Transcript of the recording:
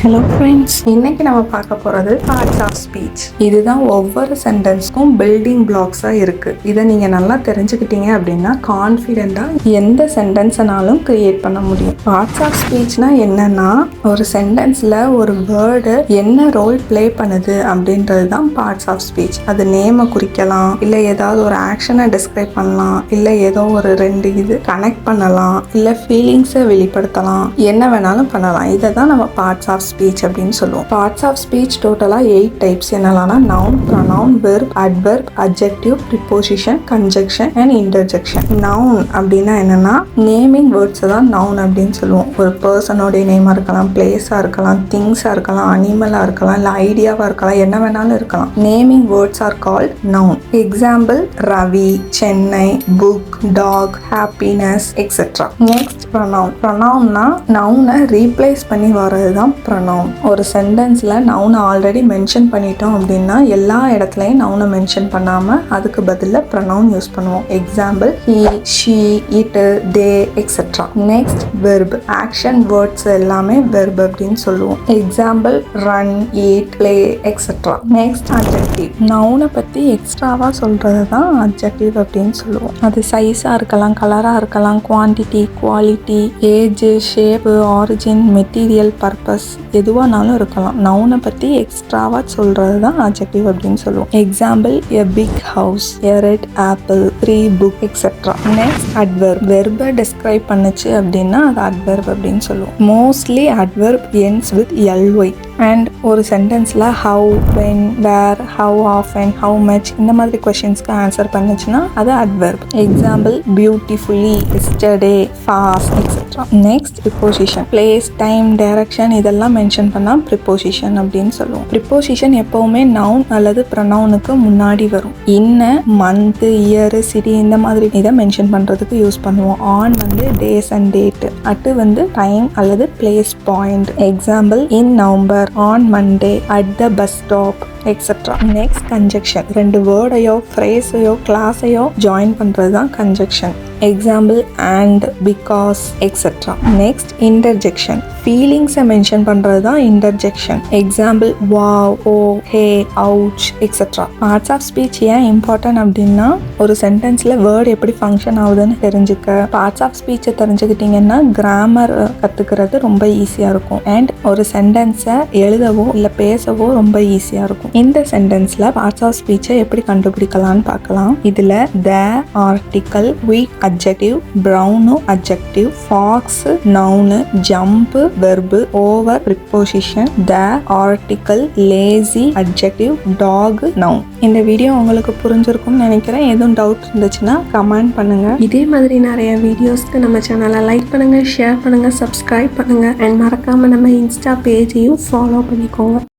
Hello friends, இன்னைக்கு நம்ம பார்க்க போகிறது பார்ட்ஸ் ஆஃப் ஸ்பீச். இதுதான் ஒவ்வொரு சென்டென்ஸ்க்கும் பில்டிங் பிளாக்ஸாக இருக்குது. இதை நீங்கள் நல்லா தெரிஞ்சுக்கிட்டீங்க அப்படின்னா கான்ஃபிடென்ட்டாக எந்த சென்டென்ஸனாலும் கிரியேட் பண்ண முடியும். பார்ட்ஸ் ஆஃப் ஸ்பீச்னா என்னன்னா, ஒரு சென்டென்ஸில் ஒரு வேர்டு என்ன ரோல் ப்ளே பண்ணுது அப்படின்றது தான் பார்ட்ஸ் ஆஃப் ஸ்பீச். அது நேமை குறிக்கலாம், இல்லை ஏதாவது ஒரு ஆக்ஷனை டிஸ்கிரைப் பண்ணலாம், இல்லை ஏதோ ஒரு ரெண்டு இது கனெக்ட் பண்ணலாம், இல்லை ஃபீலிங்ஸை வெளிப்படுத்தலாம், என்ன வேணாலும் பண்ணலாம். இதை தான் நம்ம பார்ட்ஸ் ஆஃப் ஸ்பீச் அப்படின்னு சொல்லுவோம். பார்ட்ஸ் ஆஃப் ஸ்பீச் டோட்டலா 8 டைப்ஸ். என்னெல்லாம் noun, pronoun, verb, adverb, adjective, preposition, conjunction and interjection. Noun அப்படின்னா என்னன்னா, நேமிங் வேர்ட்ஸ் தான் நவுன் அப்படின்னு சொல்லுவோம். ஒரு பர்சனோடைய நேமா இருக்கலாம், பிளேஸா இருக்கலாம், திங்ஸா இருக்கலாம், அனிமலா இருக்கலாம், இல்லை ஐடியாவா இருக்கலாம், என்ன வேணாலும் இருக்கலாம். Naming words are called noun. Example Ravi, Chennai, book, dog, happiness etcetera. Next pronoun. ப்ரொனவுன்னா நவுனை ரீப்ளேஸ் பண்ணி வர்றது தான் ப்ரொனவுன். ஒரு சென்டென்ஸ்ல நவுனை ஆல்ரெடி மென்ஷன் பண்ணிட்டோம் அப்படின்னா எல்லா இடத்துலையும் நவுனை மென்ஷன் பண்ணாம அதுக்கு பதிலா ப்ரொனவுன் யூஸ் பண்ணுவோம். Example he, she, it, they etcetera. Next verb. Action words எல்லாமே வெர்ப் அப்படின்னு சொல்லுவோம். Example run, eat, play etcetera. Next adjective. நவுனை பத்தி எக்ஸ்ட்ராவா சொல்றது தான் அட்ஜெக்டிவ் அப்படின்னு சொல்லுவோம். அது சைஸா இருக்கலாம், கலரா இருக்கலாம், quantity, quality, age, shape, origin, material, purpose எதுவானாலும் இருக்கலாம். நவுனை பற்றி எக்ஸ்ட்ராவா சொல்கிறது தான் அட்ஜெக்டிவ் அப்படின்னு சொல்லுவோம். Example a big house, a red apple, 3 book etcetera. Next adverb. வெர்பை டிஸ்கிரைப் பண்ணுச்சு அப்படின்னா அது அட்வெர்ப் அப்படின்னு சொல்லுவோம். Mostly adverb ends with ly. And ஒரு சென்டென்ஸில் how, when, where, how often, how much இந்த மாதிரி கொஷின்ஸ்க்கு ஆன்சர் பண்ணுச்சுன்னா அது adverb. Example beautifully, yesterday, fast etcetera. Next preposition. Place, time, direction இதெல்லாம் மென்ஷன் பண்ணால் ப்ரிப்போசிஷன் அப்படின்னு சொல்லுவோம். ப்ரிப்போசிஷன் எப்போவுமே நவுன் அல்லது ப்ரொனவுனுக்கு முன்னாடி வரும். இன்ன, மந்த், இயர், சிட்டி இந்த மாதிரி இதை மென்ஷன் பண்ணுறதுக்கு யூஸ் பண்ணுவோம். ஆன் வந்து டேஸ் அண்ட் டேட். அட்டு வந்து டைம் அல்லது place, point. Example in November, on Monday, at the bus stop etcetera. Next conjunction. ரெண்டு வேர்டையோ, ஃப்ரேஸையோ, கிளாஸையோ ஜாயின் பண்ணுறது தான் conjunction. Example and, because etcetera. Next interjection. ஃபீலிங்ஸை மென்ஷன் பண்ணுறது தான் interjection. Example wow, oh, hey, ouch etcetera. Parts of speech ஏன் இம்பார்ட்டன்ட் அப்படின்னா, ஒரு சென்டென்ஸில் வேர்டு எப்படி ஃபங்க்ஷன் ஆகுதுன்னு தெரிஞ்சுக்க. பார்ட்ஸ் ஆஃப் ஸ்பீச்சை தெரிஞ்சுக்கிட்டிங்கன்னா கிராமர் கற்றுக்கிறது ரொம்ப ஈஸியாக இருக்கும். அண்ட் ஒரு சென்டென்ஸை எழுதவோ இல்லை பேசவோ ரொம்ப ஈஸியாக இருக்கும். இந்த சென்டென்ஸ்ல பார்ட்ஸ் ஆஃப் ஸ்பீச்சை எப்படி கண்டுபிடிக்கலாம்னு பார்க்கலாம். இதுல the article, quick adjective, brown adjective, fox noun, jump verb, over preposition, the article, lazy adjective, dog noun. இந்த வீடியோ உங்களுக்கு புரிஞ்சிருக்கும்னு நினைக்கிறேன். எதுவும் டவுட் இருந்துச்சுன்னா கமெண்ட் பண்ணுங்க. இதே மாதிரி நிறைய வீடியோஸ்க்கு நம்ம சேனலை லைக் பண்ணுங்க, ஷேர் பண்ணுங்க, சப்ஸ்கிரைப் பண்ணுங்க அண்ட் மறக்காம நம்ம இன்ஸ்டா பேஜையும் ஃபாலோ பண்ணிக்கோங்க.